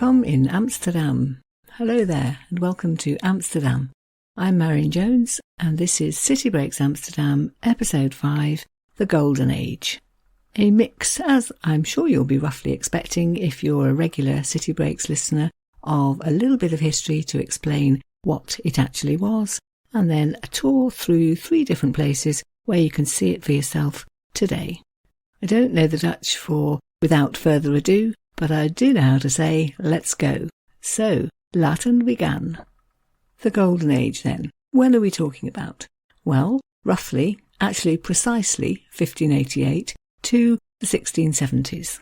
Welcome in Amsterdam. Hello there and welcome to Amsterdam. I'm Marion Jones and this is City Breaks Amsterdam, Episode 5, The Golden Age. A mix, as I'm sure you'll be roughly expecting if you're a regular City Breaks listener, of a little bit of history to explain what it actually was, and then a tour through 3 different places where you can see it for yourself today. I don't know the Dutch for without further ado, but I do know how to say, let's go. So, laten we gaan. The Golden Age then. When are we talking about? Well, roughly, actually precisely 1588 to the 1670s.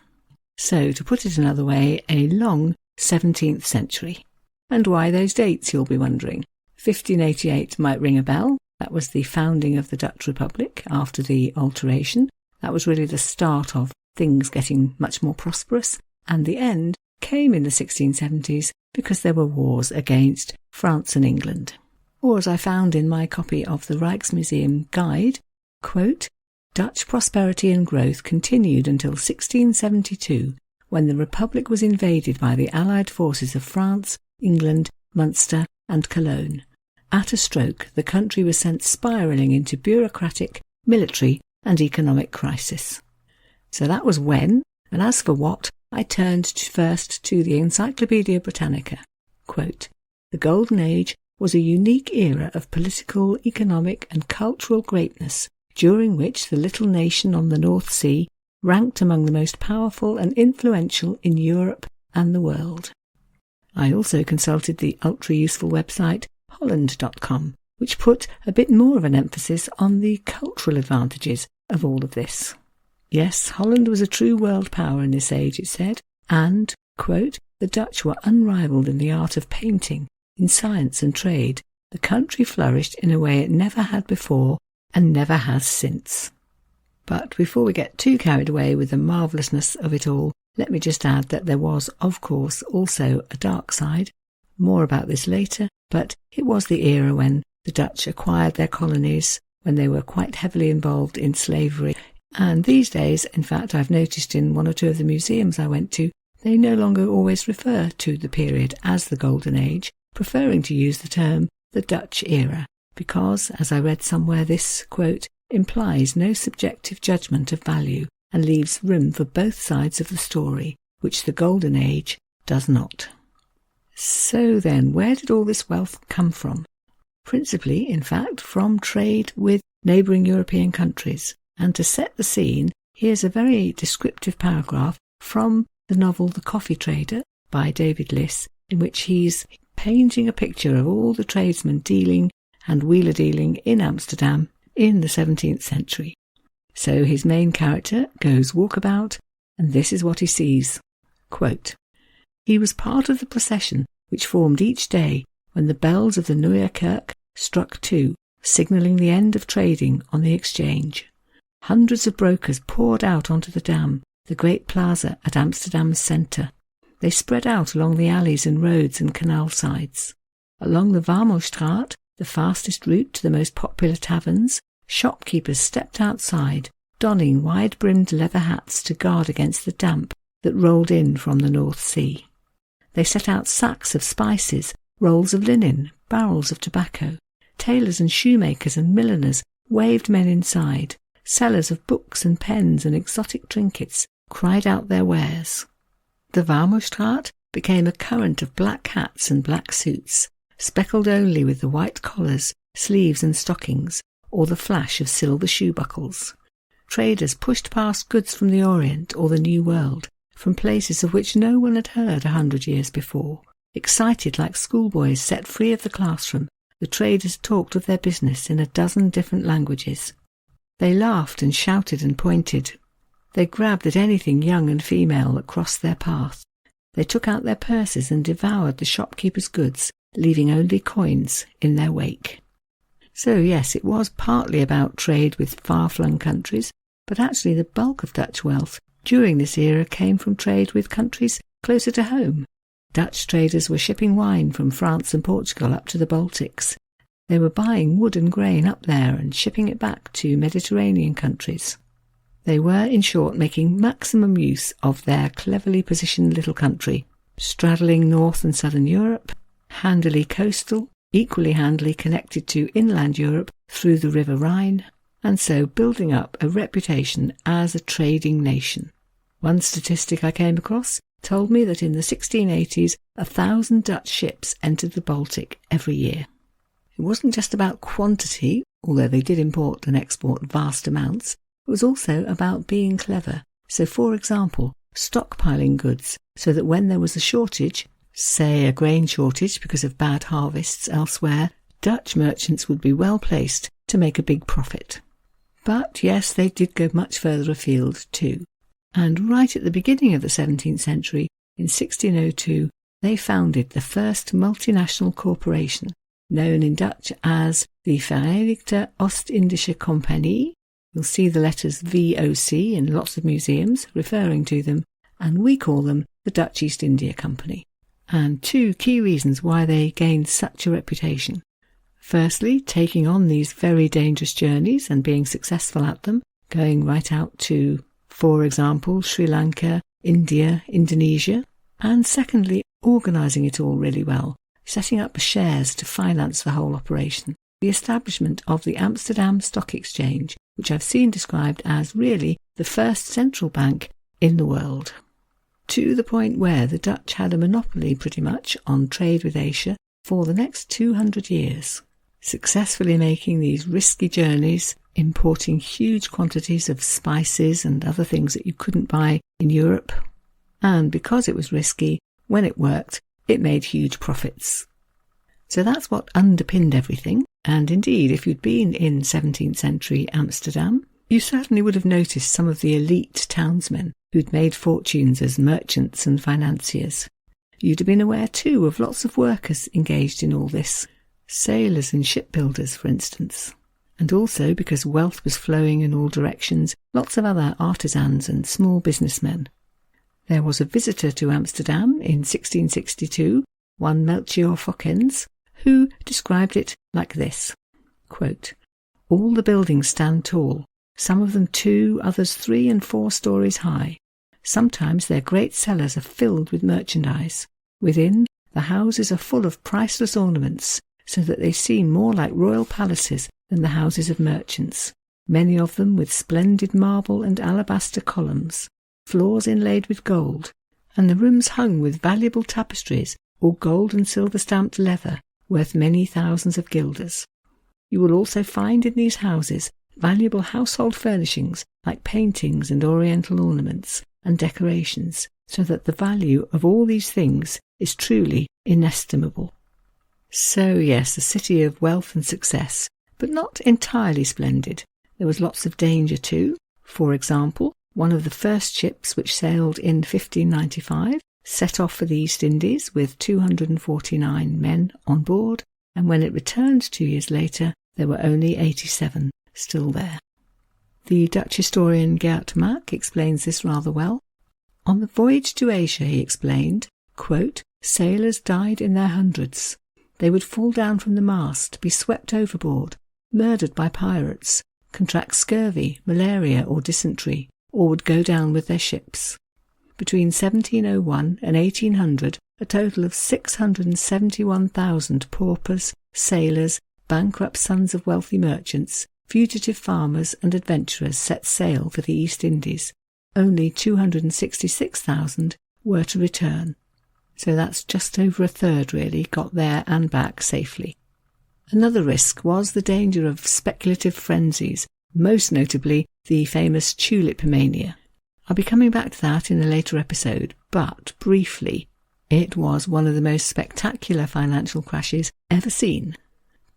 So, to put it another way, a long 17th century. And why those dates, you'll be wondering. 1588 might ring a bell. That was the founding of the Dutch Republic after the alteration. That was really the start of things getting much more prosperous. And the end came in the 1670s because there were wars against France and England. Or as I found in my copy of the Rijksmuseum guide, quote, Dutch prosperity and growth continued until 1672, when the Republic was invaded by the Allied forces of France, England, Munster and Cologne. At a stroke, the country was sent spiralling into bureaucratic, military and economic crisis. So that was when, and as for what, I turned first to the Encyclopaedia Britannica. Quote, the Golden Age was a unique era of political, economic and cultural greatness, during which the little nation on the North Sea ranked among the most powerful and influential in Europe and the world. I also consulted the ultra-useful website Holland.com, which put a bit more of an emphasis on the cultural advantages of all of this. Yes, Holland was a true world power in this age, it said, and, quote, the Dutch were unrivalled in the art of painting, in science and trade. The country flourished in a way it never had before and never has since. But before we get too carried away with the marvellousness of it all, let me just add that there was, of course, also a dark side. More about this later, but it was the era when the Dutch acquired their colonies, when they were quite heavily involved in slavery. And these days, in fact, I've noticed in 1 or 2 of the museums I went to, they no longer always refer to the period as the Golden Age, preferring to use the term the Dutch era, because, as I read somewhere, this, quote, implies no subjective judgment of value and leaves room for both sides of the story, which the Golden Age does not. So then, where did all this wealth come from? Principally, in fact, from trade with neighbouring European countries. And to set the scene, here's a very descriptive paragraph from the novel The Coffee Trader by David Liss, in which he's painting a picture of all the tradesmen dealing and wheeler-dealing in Amsterdam in the 17th century. So his main character goes walkabout, and this is what he sees. Quote, he was part of the procession which formed each day when the bells of the Nieuwe Kerk struck 2, signalling the end of trading on the exchange. Hundreds of brokers poured out onto the Dam, the great plaza at Amsterdam's centre. They spread out along the alleys and roads and canal sides. Along the Warmoestraat, the fastest route to the most popular taverns, shopkeepers stepped outside, donning wide-brimmed leather hats to guard against the damp that rolled in from the North Sea. They set out sacks of spices, rolls of linen, barrels of tobacco. Tailors and shoemakers and milliners waved men inside. Sellers of books and pens and exotic trinkets cried out their wares. The Warmoestraat became a current of black hats and black suits, speckled only with the white collars, sleeves and stockings, or the flash of silver shoe buckles. Traders pushed past goods from the Orient or the New World, from places of which no one had heard 100 years before. Excited like schoolboys set free of the classroom, the traders talked of their business in a dozen different languages. They laughed and shouted and pointed. They grabbed at anything young and female that crossed their path. They took out their purses and devoured the shopkeepers' goods, leaving only coins in their wake. So yes, it was partly about trade with far-flung countries, but actually the bulk of Dutch wealth during this era came from trade with countries closer to home. Dutch traders were shipping wine from France and Portugal up to the Baltics. They were buying wood and grain up there and shipping it back to Mediterranean countries. They were, in short, making maximum use of their cleverly positioned little country, straddling North and Southern Europe, handily coastal, equally handily connected to inland Europe through the River Rhine, and so building up a reputation as a trading nation. One statistic I came across told me that in the 1680s 1,000 Dutch ships entered the Baltic every year. It wasn't just about quantity, although they did import and export vast amounts. It was also about being clever. So, for example, stockpiling goods so that when there was a shortage, say a grain shortage because of bad harvests elsewhere, Dutch merchants would be well placed to make a big profit. But yes, they did go much further afield too. And right at the beginning of the 17th century, in 1602, they founded the first multinational corporation, known in Dutch as the Verenigde Oost-Indische Compagnie. You'll see the letters VOC in lots of museums referring to them, and we call them the Dutch East India Company. And two key reasons why they gained such a reputation. Firstly, taking on these very dangerous journeys and being successful at them, going right out to, for example, Sri Lanka, India, Indonesia. And secondly, organising it all really well, setting up shares to finance the whole operation. The establishment of the Amsterdam Stock Exchange, which I've seen described as really the first central bank in the world. To the point where the Dutch had a monopoly pretty much on trade with Asia for the next 200 years, successfully making these risky journeys, importing huge quantities of spices and other things that you couldn't buy in Europe. And because it was risky, when it worked, it made huge profits. So that's what underpinned everything. And indeed, if you'd been in 17th century Amsterdam, you certainly would have noticed some of the elite townsmen who'd made fortunes as merchants and financiers. You'd have been aware too of lots of workers engaged in all this, sailors and shipbuilders, for instance. And also, because wealth was flowing in all directions, lots of other artisans and small businessmen. There was a visitor to Amsterdam in 1662, one Melchior Fokkens, who described it like this, quote, "All the buildings stand tall, some of them 2, others 3 and 4 stories high. Sometimes their great cellars are filled with merchandise. Within, the houses are full of priceless ornaments, so that they seem more like royal palaces than the houses of merchants, many of them with splendid marble and alabaster columns, floors inlaid with gold, and the rooms hung with valuable tapestries or gold and silver stamped leather, worth many thousands of guilders. You will also find in these houses valuable household furnishings like paintings and oriental ornaments and decorations, so that the value of all these things is truly inestimable." So yes, a city of wealth and success, but not entirely splendid. There was lots of danger too. For example, one of the first ships which sailed in 1595 set off for the East Indies with 249 men on board, and when it returned 2 years later, there were only 87 still there. The Dutch historian Geert explains this rather well. On the voyage to Asia, he explained, quote, "Sailors died in their hundreds. They would fall down from the mast, be swept overboard, murdered by pirates, contract scurvy, malaria or dysentery, or would go down with their ships. Between 1701 and 1800, a total of 671,000 paupers, sailors, bankrupt sons of wealthy merchants, fugitive farmers and adventurers set sail for the East Indies. Only 266,000 were to return. So that's just over a third really got there and back safely. Another risk was the danger of speculative frenzies, most notably the famous tulip mania. I'll be coming back to that in a later episode, but briefly, it was one of the most spectacular financial crashes ever seen.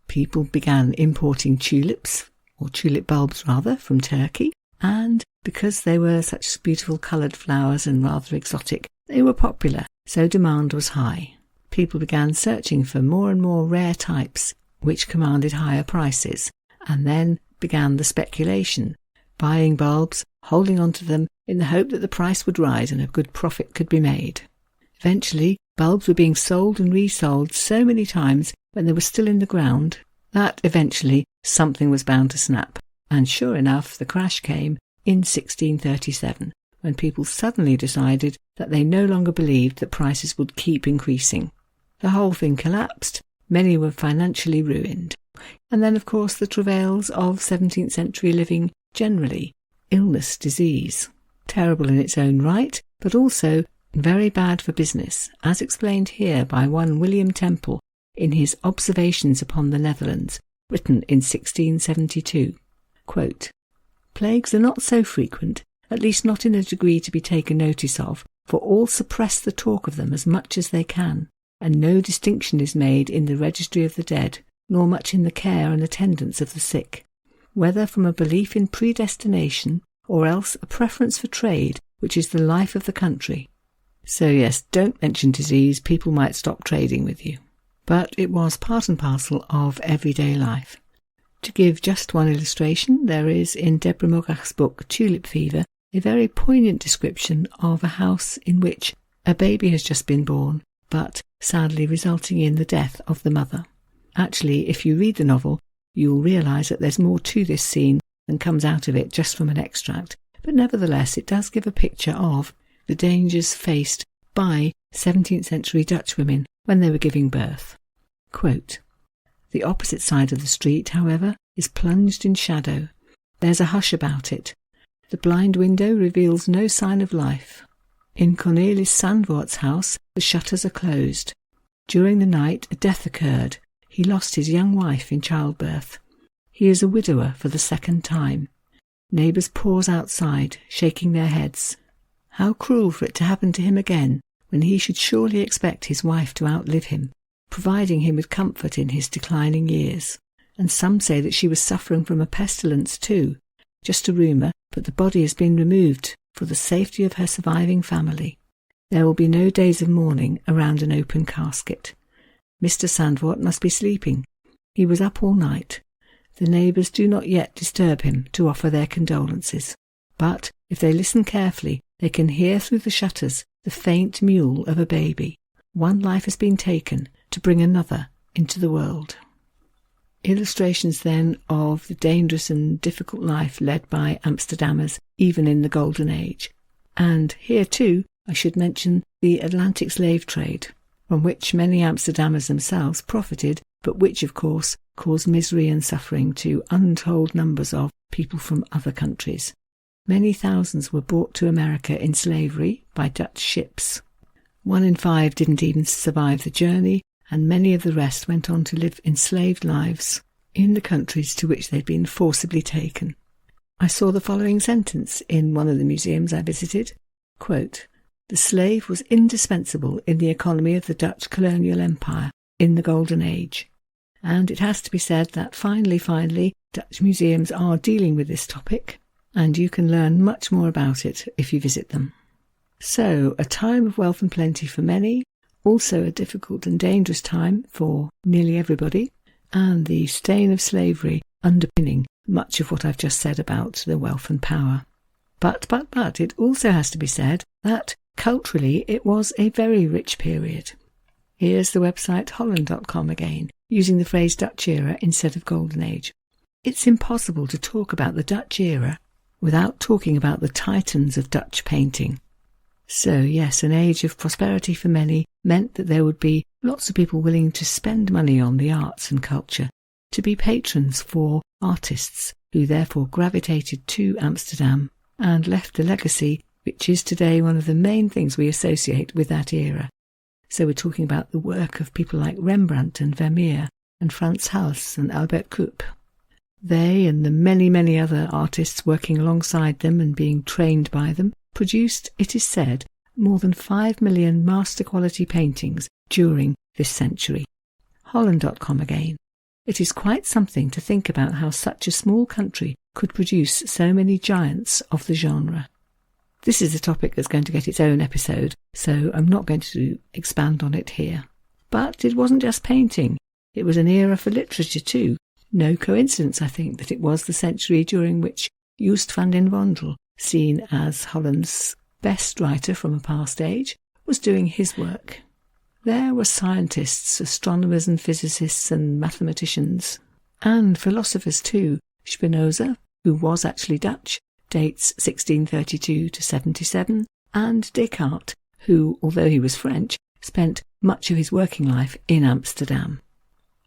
People began importing tulips, or tulip bulbs rather, from Turkey, and because they were such beautiful coloured flowers and rather exotic, they were popular, so demand was high. People began searching for more and more rare types, which commanded higher prices, and then began the speculation, buying bulbs, holding on to them in the hope that the price would rise and a good profit could be made. Eventually, bulbs were being sold and resold so many times when they were still in the ground that eventually something was bound to snap. And sure enough, the crash came in 1637, when people suddenly decided that they no longer believed that prices would keep increasing. The whole thing collapsed, many were financially ruined. And then, of course, the travails of 17th century living generally, illness, disease, terrible in its own right, but also very bad for business, as explained here by one William Temple in his Observations upon the Netherlands, written in 1672. Quote, "Plagues are not so frequent, at least not in a degree to be taken notice of, for all suppress the talk of them as much as they can, and no distinction is made in the registry of the dead, nor much in the care and attendance of the sick, whether from a belief in predestination, or else a preference for trade, which is the life of the country." So yes, don't mention disease, people might stop trading with you. But it was part and parcel of everyday life. To give just one illustration, there is in Deborah Morach's book Tulip Fever a very poignant description of a house in which a baby has just been born, but sadly resulting in the death of the mother. Actually, if you read the novel, you'll realise that there's more to this scene than comes out of it just from an extract, but nevertheless it does give a picture of the dangers faced by 17th century Dutch women when they were giving birth. Quote, "The opposite side of the street, however, is plunged in shadow. There's a hush about it. The blind window reveals no sign of life. In Cornelis Sandvoort's house the shutters are closed. During the night a death occurred. He lost his young wife in childbirth. He is a widower for the second time. Neighbours pause outside, shaking their heads. How cruel for it to happen to him again, when he should surely expect his wife to outlive him, providing him with comfort in his declining years. And some say that she was suffering from a pestilence too. Just a rumour, but the body has been removed for the safety of her surviving family. There will be no days of mourning around an open casket. Mr. Sandvoort must be sleeping. He was up all night. The neighbours do not yet disturb him to offer their condolences. But if they listen carefully, they can hear through the shutters the faint mewl of a baby. One life has been taken to bring another into the world." Illustrations then of the dangerous and difficult life led by Amsterdammers even in the Golden Age. And here too I should mention the Atlantic slave trade, from which many Amsterdammers themselves profited, but which of course caused misery and suffering to untold numbers of people from other countries. Many thousands were brought to America in slavery by Dutch ships. 1 in 5 didn't even survive the journey, and many of the rest went on to live enslaved lives in the countries to which they'd been forcibly taken. I saw the following sentence in one of the museums I visited. Quote, "The slave was indispensable in the economy of the Dutch colonial empire in the Golden Age." And it has to be said that finally, Dutch museums are dealing with this topic, and you can learn much more about it if you visit them. So, a time of wealth and plenty for many, also a difficult and dangerous time for nearly everybody, and the stain of slavery underpinning much of what I've just said about the wealth and power. But it also has to be said that culturally it was a very rich period. Here's the website Holland.com again, using the phrase Dutch era instead of Golden Age. It's impossible to talk about the Dutch era without talking about the titans of Dutch painting. So yes, an age of prosperity for many meant that there would be lots of people willing to spend money on the arts and culture, to be patrons for artists who therefore gravitated to Amsterdam and left a legacy which is today one of the main things we associate with that era. So we're talking about the work of people like Rembrandt and Vermeer and Frans Hals and Albert Cuyp. They and the many other artists working alongside them and being trained by them produced, it is said, more than 5 million master-quality paintings during this century. Holland.com again. It is quite something to think about how such a small country could produce so many giants of the genre. This is a topic that's going to get its own episode, so I'm not going to expand on it here. But it wasn't just painting. It was an era for literature too. No coincidence, I think, that it was the century during which Joost van den Vondel, seen as Holland's best writer from a past age, was doing his work. There were scientists, astronomers and physicists and mathematicians, and philosophers too. Spinoza, who was actually Dutch, dates 1632 to 77, and Descartes, who, although he was French, spent much of his working life in Amsterdam.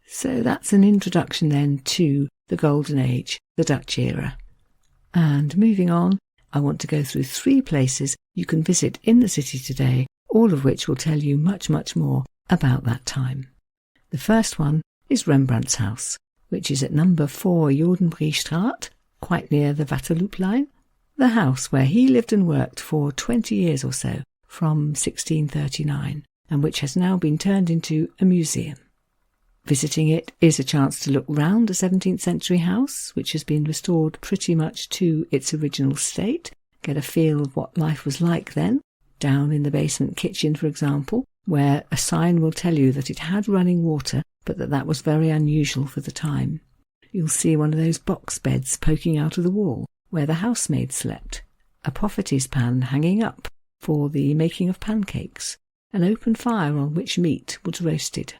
So that's an introduction then to the Golden Age, the Dutch era. And moving on, I want to go through 3 places you can visit in the city today, all of which will tell you much, much more about that time. The first one is Rembrandt's house, which is at number 4 Jordenbriestraat, quite near the Waterlooplein, the house where he lived and worked for 20 years or so, from 1639, and which has now been turned into a museum. Visiting it is a chance to look round a 17th century house, which has been restored pretty much to its original state, get a feel of what life was like then, down in the basement kitchen, for example, where a sign will tell you that it had running water, but that was very unusual for the time. You'll see one of those box beds poking out of the wall, where the housemaid slept, a prophetess pan hanging up for the making of pancakes, an open fire on which meat was roasted.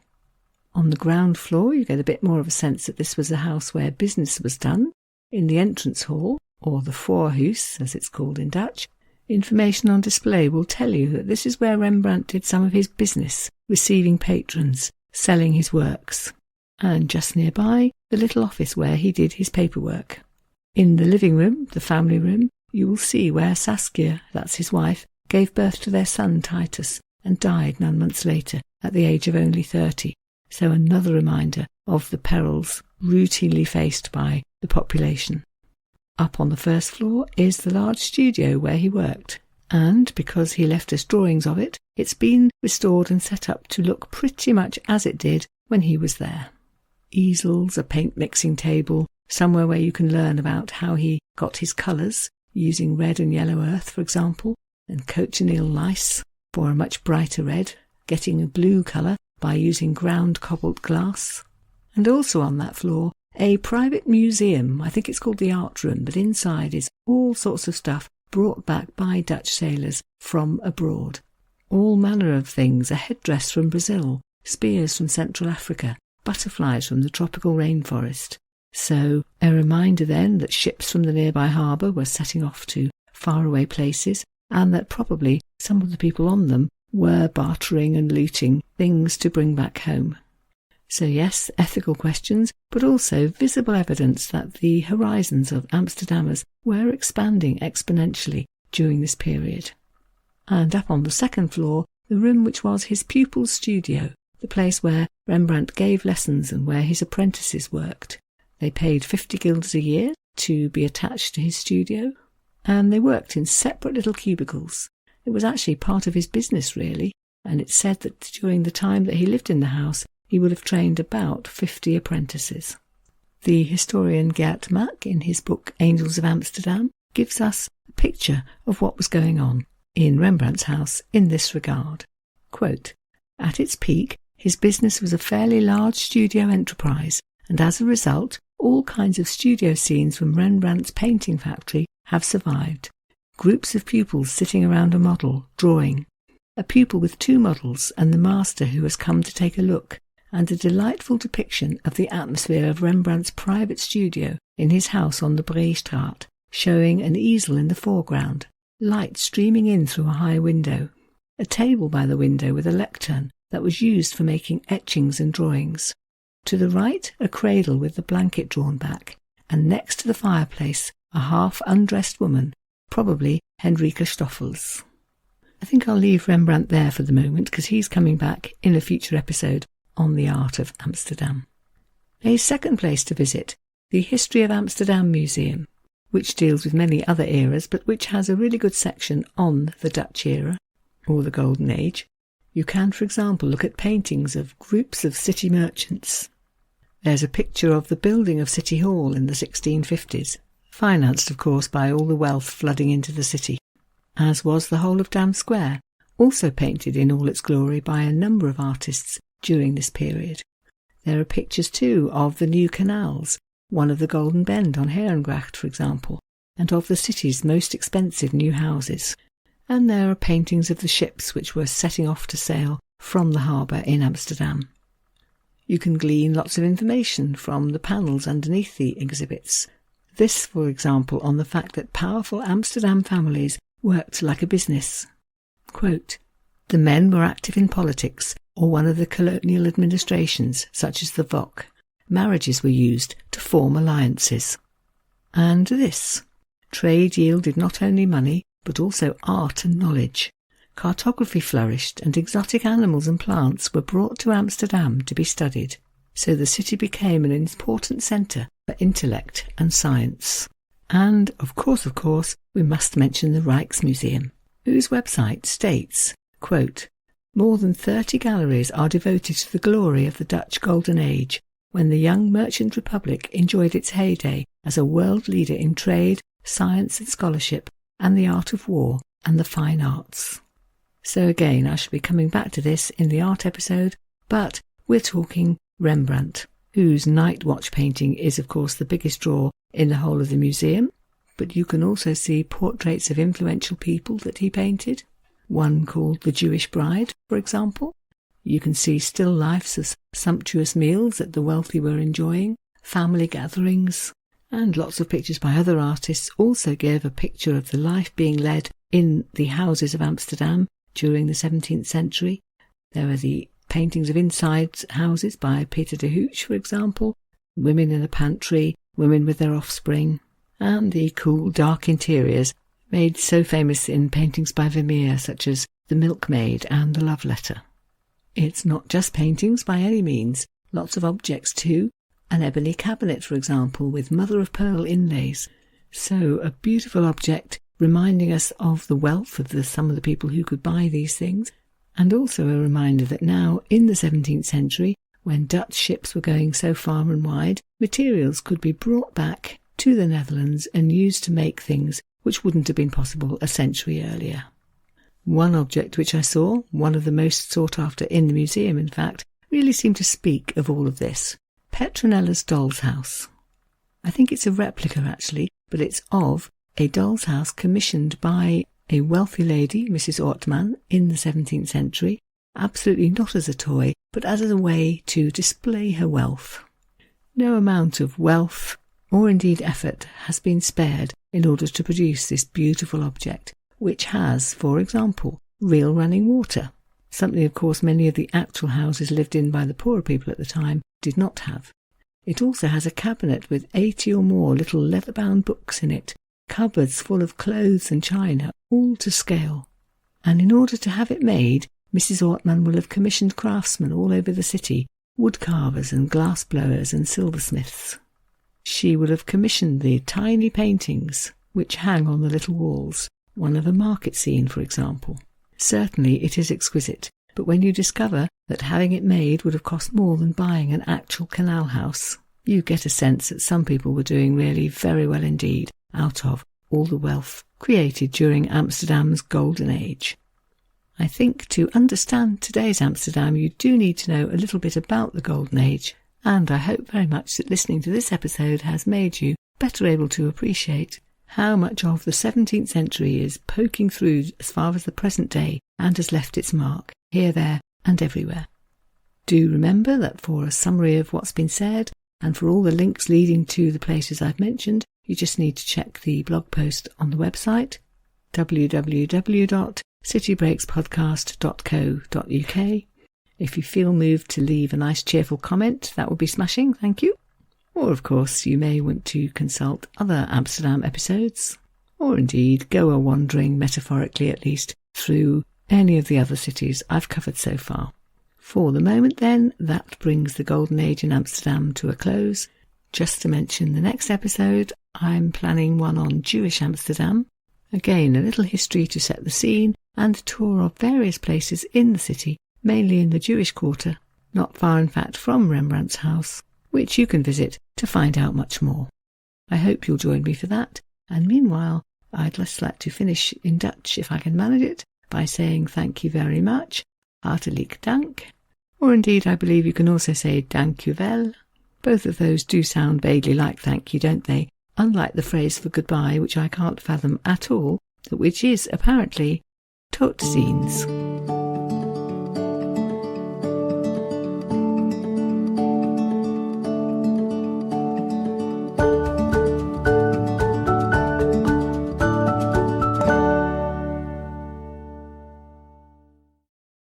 On the ground floor you get a bit more of a sense that this was a house where business was done. In the entrance hall, or the voorhuis as it's called in Dutch, information on display will tell you that this is where Rembrandt did some of his business, receiving patrons, selling his works. And just nearby, the little office where he did his paperwork. In the living room, the family room, you will see where Saskia, that's his wife, gave birth to their son Titus and died 9 months later at the age of only 30. So another reminder of the perils routinely faced by the population. Up on the first floor is the large studio where he worked, and because he left us drawings of it, it's been restored and set up to look pretty much as it did when he was there. Easels, a paint mixing table, somewhere where you can learn about how he got his colours, using red and yellow earth, for example, and cochineal lice for a much brighter red, getting a blue colour by using ground cobalt glass. And also on that floor, a private museum. I think it's called the Art Room, but inside is all sorts of stuff brought back by Dutch sailors from abroad. All manner of things, a headdress from Brazil, spears from Central Africa, butterflies from the tropical rainforest. So a reminder then that ships from the nearby harbour were setting off to faraway places, and that probably some of the people on them were bartering and looting things to bring back home. So yes, ethical questions, but also visible evidence that the horizons of Amsterdammers were expanding exponentially during this period. And up on the second floor, the room which was his pupil's studio, the place where Rembrandt gave lessons and where his apprentices worked. They paid 50 guilders a year to be attached to his studio, and they worked in separate little cubicles. It was actually part of his business, really, and it's said that during the time that he lived in the house, he would have trained about 50 apprentices. The historian Geert, in his book Angels of Amsterdam, gives us a picture of what was going on in Rembrandt's house in this regard. Quote, "At its peak, his business was a fairly large studio enterprise, and as a result, all kinds of studio scenes from Rembrandt's painting factory have survived. Groups of pupils sitting around a model, drawing, a pupil with 2 models and the master who has come to take a look, and a delightful depiction of the atmosphere of Rembrandt's private studio in his house on the Breestraat, showing an easel in the foreground, light streaming in through a high window, a table by the window with a lectern that was used for making etchings and drawings. To the right, a cradle with the blanket drawn back, and next to the fireplace, a half-undressed woman, probably Hendrika Stoffels." I think I'll leave Rembrandt there for the moment because he's coming back in a future episode on the art of Amsterdam. A second place to visit, the History of Amsterdam Museum, which deals with many other eras but which has a really good section on the Dutch era, or the Golden Age. You can, for example, look at paintings of groups of city merchants. There's a picture of the building of City Hall in the 1650s, financed, of course, by all the wealth flooding into the city, as was the whole of Dam Square, also painted in all its glory by a number of artists during this period. There are pictures, too, of the new canals, one of the Golden Bend on Herengracht, for example, and of the city's most expensive new houses. And there are paintings of the ships which were setting off to sail from the harbour in Amsterdam. You can glean lots of information from the panels underneath the exhibits. This, for example, on the fact that powerful Amsterdam families worked like a business. Quote, "The men were active in politics or one of the colonial administrations, such as the VOC. Marriages were used to form alliances." And this, trade yielded not only money, but also art and knowledge. Cartography flourished and exotic animals and plants were brought to Amsterdam to be studied. So the city became an important centre for intellect and science. And, of course, we must mention the Rijksmuseum, whose website states, quote, "More than 30 galleries are devoted to the glory of the Dutch Golden Age, when the young merchant republic enjoyed its heyday as a world leader in trade, science and scholarship, and the art of war and the fine arts." So again, I shall be coming back to this in the art episode, but we're talking Rembrandt, whose Night Watch painting is of course the biggest draw in the whole of the museum, but you can also see portraits of influential people that he painted, one called The Jewish Bride, for example. You can see still lifes of sumptuous meals that the wealthy were enjoying, family gatherings, and lots of pictures by other artists also give a picture of the life being led in the houses of Amsterdam during the 17th century. There are the paintings of inside houses by Peter de Hooch, for example, women in a pantry, women with their offspring, and the cool, dark interiors made so famous in paintings by Vermeer, such as The Milkmaid and The Love Letter. It's not just paintings by any means, lots of objects too, an ebony cabinet, for example, with mother-of-pearl inlays. So a beautiful object reminding us of the wealth of some of the people who could buy these things, and also a reminder that now, in the 17th century, when Dutch ships were going so far and wide, materials could be brought back to the Netherlands and used to make things which wouldn't have been possible a century earlier. One object which I saw, one of the most sought after in the museum in fact, really seemed to speak of all of this. Petronella's doll's house. I think it's a replica actually, but it's of a doll's house commissioned by a wealthy lady, Mrs. Ortman, in the 17th century, absolutely not as a toy, but as a way to display her wealth. No amount of wealth, or indeed effort, has been spared in order to produce this beautiful object, which has, for example, real running water, something of course many of the actual houses lived in by the poorer people at the time did not have. It also has a cabinet with 80 or more little leather-bound books in it, cupboards full of clothes and china, all to scale. And in order to have it made, Mrs. Ortman will have commissioned craftsmen all over the city, wood carvers and glass blowers and silversmiths. She will have commissioned the tiny paintings which hang on the little walls, one of a market scene, for example. Certainly it is exquisite, but when you discover that having it made would have cost more than buying an actual canal house, you get a sense that some people were doing really very well indeed out of all the wealth created during Amsterdam's golden age. I think to understand today's Amsterdam, you do need to know a little bit about the golden age, and I hope very much that listening to this episode has made you better able to appreciate how much of the 17th century is poking through as far as the present day and has left its mark here, there and everywhere. Do remember that for a summary of what's been said and for all the links leading to the places I've mentioned, you just need to check the blog post on the website www.citybreakspodcast.co.uk. If you feel moved to leave a nice cheerful comment, that would be smashing, thank you. Or of course you may want to consult other Amsterdam episodes, or indeed go a-wandering, metaphorically at least, through any of the other cities I've covered so far. For the moment then, that brings the Golden Age in Amsterdam to a close. Just to mention the next episode, I'm planning one on Jewish Amsterdam. Again, a little history to set the scene and a tour of various places in the city, mainly in the Jewish quarter, not far in fact from Rembrandt's house, which you can visit to find out much more. I hope you'll join me for that, and meanwhile, I'd just like to finish in Dutch, if I can manage it, by saying thank you very much, hartelijk dank, or indeed I believe you can also say dank u wel. Both of those do sound vaguely like thank you, don't they? Unlike the phrase for goodbye, which I can't fathom at all, which is apparently tot ziens.